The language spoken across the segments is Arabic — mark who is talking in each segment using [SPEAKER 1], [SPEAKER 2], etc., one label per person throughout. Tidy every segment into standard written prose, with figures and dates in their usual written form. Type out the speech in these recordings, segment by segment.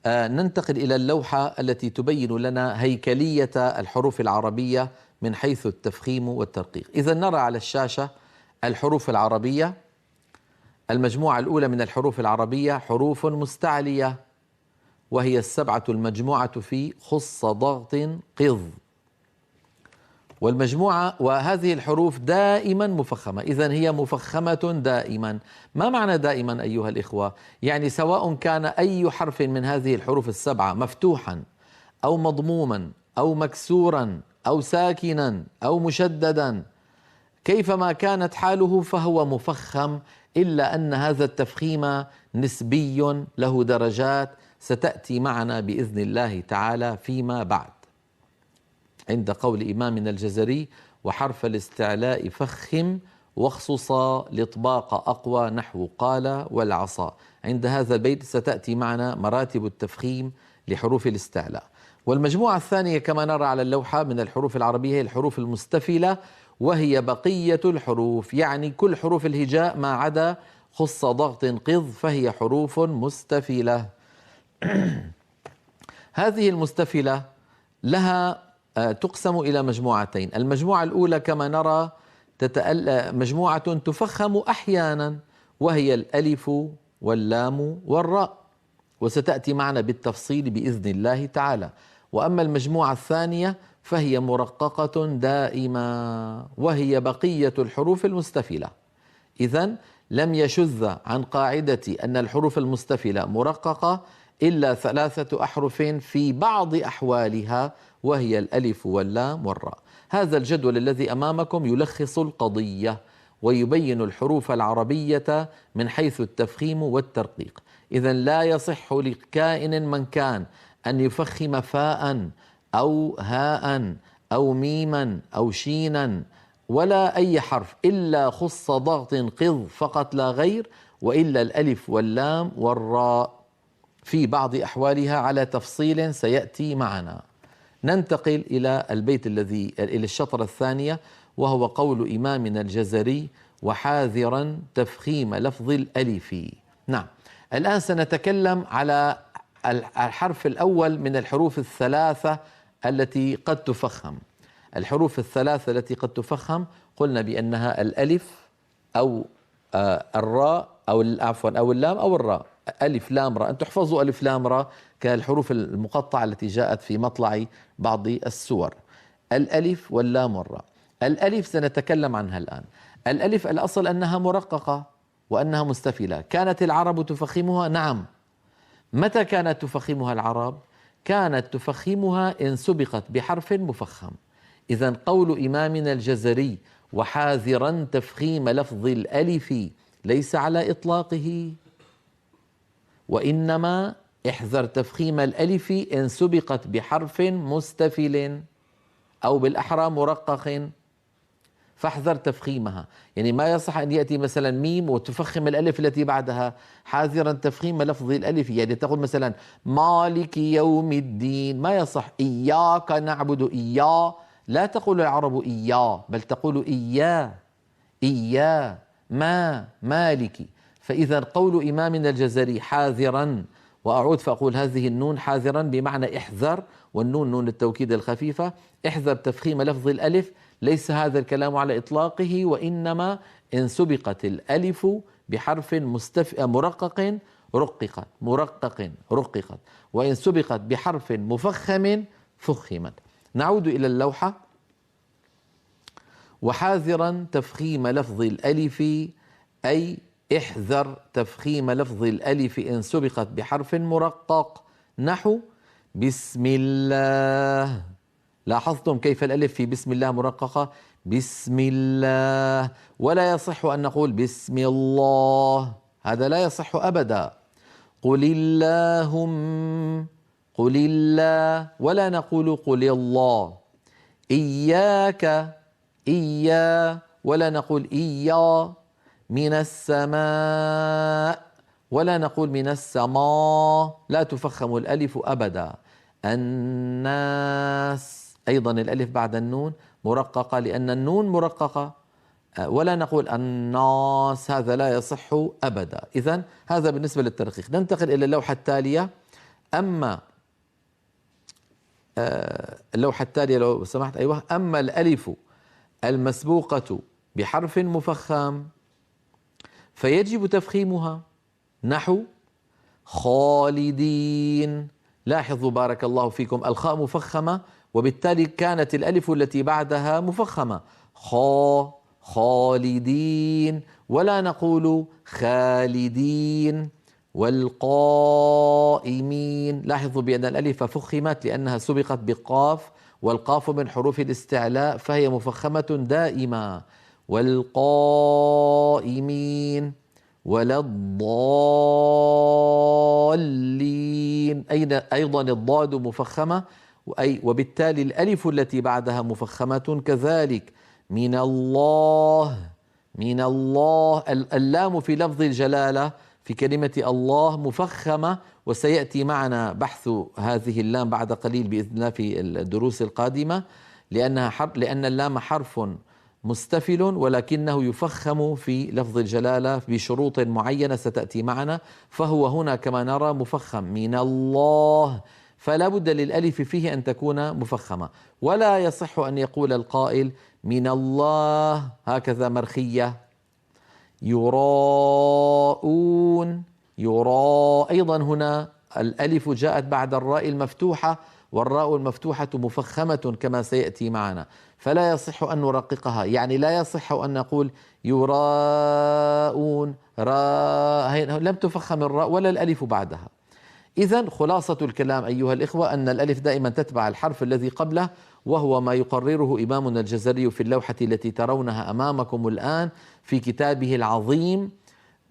[SPEAKER 1] ننتقل إلى اللوحة التي تبين لنا هيكلية الحروف العربية من حيث التفخيم والترقيق. إذا نرى على الشاشة الحروف العربية. المجموعة الأولى من الحروف العربية حروف مستعلية، وهي السبعة المجموعة في خص ضغط قض. وهذه الحروف دائما مفخمة، إذن هي مفخمة دائما. ما معنى دائما أيها الإخوة؟ يعني سواء كان أي حرف من هذه الحروف السبعة مفتوحا أو مضموما أو مكسورا أو ساكنا أو مشددا، كيفما كانت حاله فهو مفخم، إلا أن هذا التفخيم نسبي له درجات ستأتي معنا بإذن الله تعالى فيما بعد. عند قول إمامنا الجزري: وحرف الاستعلاء فخم واخصصا لإطباق أقوى نحو قال والعصا. عند هذا البيت ستأتي معنا مراتب التفخيم لحروف الاستعلاء. والمجموعة الثانية كما نرى على اللوحة من الحروف العربية هي الحروف المستفلة، وهي بقية الحروف، يعني كل حروف الهجاء ما عدا خص ضغط قض فهي حروف مستفلة. هذه المستفلة لها تقسم إلى مجموعتين. المجموعة الأولى كما نرى مجموعة تفخم أحيانا، وهي الألف واللام والراء، وستأتي معنا بالتفصيل بإذن الله تعالى. وأما المجموعة الثانية فهي مرققة دائما، وهي بقية الحروف المستفلة. إذن لم يشذ عن قاعدة أن الحروف المستفلة مرققة إلا 3 أحرف في بعض أحوالها، وهي الألف واللام والراء. هذا الجدول الذي أمامكم يلخص القضية ويبين الحروف العربية من حيث التفخيم والترقيق. إذن لا يصح لكائن من كان أن يفخم فاء أو هاء أو ميما أو شينا ولا أي حرف إلا خص ضغط قض فقط لا غير، وإلا الألف واللام والراء في بعض أحوالها على تفصيل سيأتي معنا. ننتقل إلى البيت إلى الشطرة الثانية، وهو قول إمامنا الجزري: وحاذرا تفخيم لفظ الألف. نعم، الآن سنتكلم على الحرف الأول من الحروف الثلاثة التي قد تفخم. الحروف الثلاثة التي قد تفخم قلنا بأنها الألف أو الراء أو عفوا أو اللام أو الراء. ألف لام راء، أن تحفظوا ألف لام راء كالحروف المقطعة التي جاءت في مطلع بعض السور. الألف واللام والراء. الألف سنتكلم عنها الآن. الألف الأصل أنها مرققة وأنها مستفلة. كانت العرب تفخمها؟ نعم. متى كانت تفخمها العرب؟ كانت تفخمها إن سبقت بحرف مفخم. إذن قول إمامنا الجزري: وحاذرا تفخيم لفظ الألف ليس على إطلاقه، وإنما احذر تفخيم الألف إن سبقت بحرف مستفل أو بالأحرى مرقق، فاحذر تفخيمها. يعني ما يصح أن يأتي مثلا ميم وتفخم الألف التي بعدها. حاذرا تفخيم لفظ الألف، يعني تقول مثلا مالك يوم الدين، ما يصح. إياك نعبد، إياه لا تقول العرب إياه، بل تقول إياه، إياه ما مالك. فإذا قول إمامنا الجزري حاذرا، وأعود فأقول هذه النون حاذرا بمعنى احذر، والنون نون التوكيد الخفيفة، احذر تفخيم لفظ الألف. ليس هذا الكلام على إطلاقه، وإنما إن سبقت الألف بحرف مرقق رققت، مرقق رققت، وإن سبقت بحرف مفخم فخمت. نعود إلى اللوحة. وحاذرا تفخيم لفظ الألف، أي احذر تفخيم لفظ الألف إن سبقت بحرف مرقق، نحو بسم الله. لاحظتم كيف الألف في بسم الله مرققة؟ بسم الله. ولا يصح أن نقول بسم الله، هذا لا يصح أبدا. قل اللهم، قل الله، ولا نقول قل الله. إياك، إيا، ولا نقول إيا. من السماء، ولا نقول من السماء، لا تفخم الألف أبدا. الناس، أيضا الألف بعد النون مرققة لأن النون مرققة، ولا نقول الناس، هذا لا يصح أبدا. إذن هذا بالنسبة للترقيق. ننتقل إلى اللوحة التالية. أما اللوحة التالية لو سمحت، أيوة. أما الألف المسبوقة بحرف مفخم فيجب تفخيمها، نحو خالدين. لاحظوا بارك الله فيكم، الخاء مفخمة وبالتالي كانت الألف التي بعدها مفخمة، خالدين، ولا نقول خالدين. والقائمين، لاحظوا بأن الألف فخمت لأنها سبقت بقاف، والقاف من حروف الاستعلاء فهي مفخمة دائما. والقائمين، ولا الضالين، أيضا الضاد مفخمة، وبالتالي الألف التي بعدها مفخمة كذلك. من الله، من الله. اللام في لفظ الجلالة في كلمة الله مفخمة، وسيأتي معنا بحث هذه اللام بعد قليل بإذن الله في الدروس القادمة، لأن اللام حرف مستفل ولكنه يفخم في لفظ الجلالة بشروط معينة ستأتي معنا، فهو هنا كما نرى مفخم من الله، فلا بد للألف فيه أن تكون مفخمة. ولا يصح أن يقول القائل من الله هكذا مرخية. يراءون، أيضا هنا الألف جاءت بعد الراء المفتوحة، والراء المفتوحة مفخمة كما سيأتي معنا، فلا يصح أن نرققها، يعني لا يصح أن نقول يراءون لم تفخم الراء ولا الألف بعدها. إذن خلاصة الكلام أيها الإخوة أن الألف دائما تتبع الحرف الذي قبله، وهو ما يقرره إمامنا الجزري في اللوحة التي ترونها أمامكم الآن في كتابه العظيم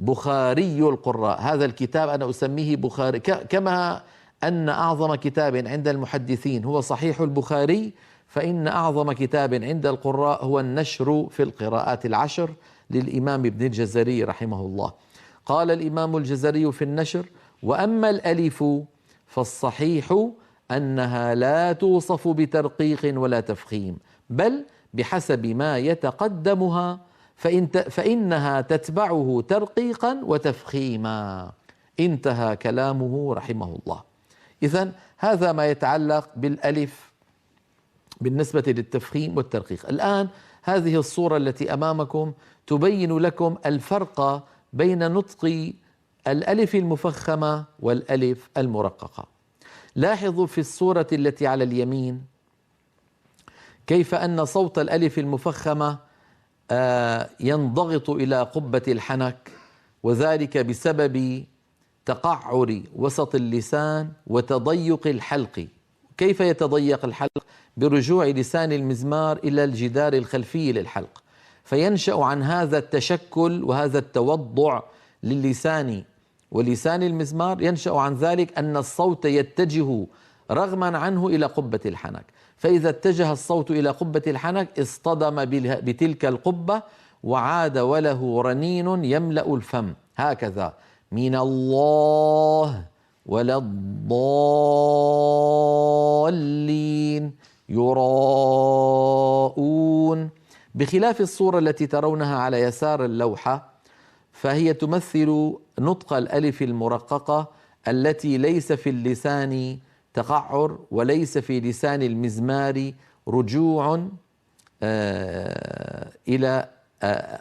[SPEAKER 1] بخاري القراء. هذا الكتاب أنا أسميه بخاري، كما أن أعظم كتاب عند المحدثين هو صحيح البخاري، فإن أعظم كتاب عند القراء هو النشر في القراءات العشر للإمام ابن الجزري رحمه الله. قال الإمام الجزري في النشر: وأما الألف فالصحيح أنها لا توصف بترقيق ولا تفخيم، بل بحسب ما يتقدمها، فإنها تتبعه ترقيقا وتفخيما. انتهى كلامه رحمه الله. إذن هذا ما يتعلق بالألف بالنسبة للتفخيم والترقيق. الآن هذه الصورة التي أمامكم تبين لكم الفرق بين نطق الألف المفخمة والألف المرققة. لاحظوا في الصورة التي على اليمين كيف أن صوت الألف المفخمة ينضغط إلى قبة الحنك، وذلك بسبب تقعر وسط اللسان وتضيق الحلق. كيف يتضيق الحلق؟ برجوع لسان المزمار إلى الجدار الخلفي للحلق، فينشأ عن هذا التشكل وهذا التوضع للسان ولسان المزمار، ينشأ عن ذلك أن الصوت يتجه رغما عنه إلى قبة الحنك، فإذا اتجه الصوت إلى قبة الحنك اصطدم بتلك القبة وعاد وله رنين يملأ الفم، هكذا من الله ولا الضالين يراءون. بخلاف الصورة التي ترونها على يسار اللوحة، فهي تمثل نطق الألف المرققة التي ليس في اللسان تقعر وليس في لسان المزمار رجوع إلى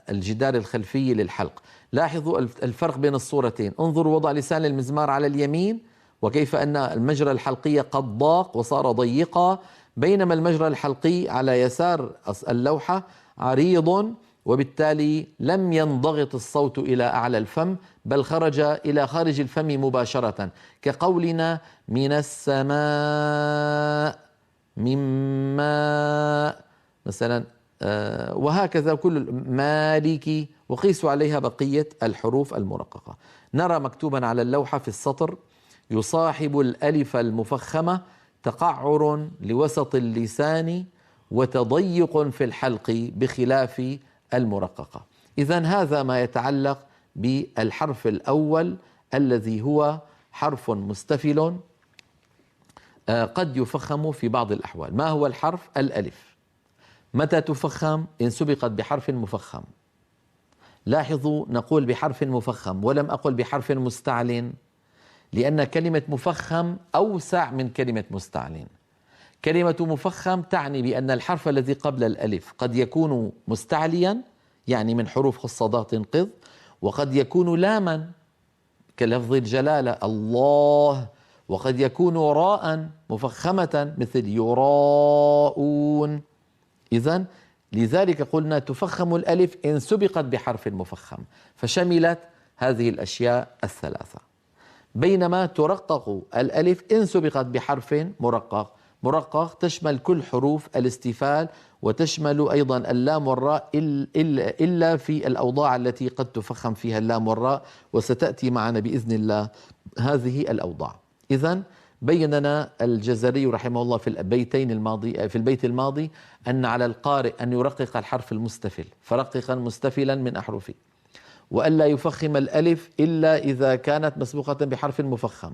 [SPEAKER 1] الجدار الخلفي للحلق. لاحظوا الفرق بين الصورتين، انظروا وضع لسان المزمار على اليمين وكيف أن المجرى الحلقي قد ضاق وصار ضيقا، بينما المجرى الحلقي على يسار اللوحة عريض، وبالتالي لم ينضغط الصوت إلى أعلى الفم بل خرج إلى خارج الفم مباشرة، كقولنا من السماء، من ماء مثلا، وهكذا كل مالكي، وقيسوا عليها بقية الحروف المرققة. نرى مكتوبا على اللوحة في السطر: يصاحب الألف المفخمة تقعر لوسط اللسان وتضيق في الحلق بخلاف المرققة. إذن هذا ما يتعلق بالحرف الأول الذي هو حرف مستفل قد يفخم في بعض الأحوال. ما هو الحرف؟ الألف. متى تفخم؟ إن سبقت بحرف مفخم. لاحظوا نقول بحرف مفخم ولم أقل بحرف مستعل، لأن كلمة مفخم أوسع من كلمة مستعل. كلمة مفخم تعني بأن الحرف الذي قبل الألف قد يكون مستعليا، يعني من حروف خصادات قض، وقد يكون لاما كلفظ الجلالة الله، وقد يكون راء مفخمة مثل يراءون. إذن لذلك قلنا تفخم الألف إن سبقت بحرف مفخم، فشملت هذه الأشياء الثلاثة. بينما ترقق الألف إن سبقت بحرف مرقق. مرقق تشمل كل حروف الاستفال، وتشمل أيضا اللام والراء إلا في الأوضاع التي قد تفخم فيها اللام والراء، وستأتي معنا بإذن الله هذه الأوضاع. إذن بيننا الجزري رحمه الله في البيت الماضي أن على القارئ أن يرقق الحرف المستفل فرققا مستفلا من أحرفه، وألا يفخم الألف إلا إذا كانت مسبوقة بحرف مفخم،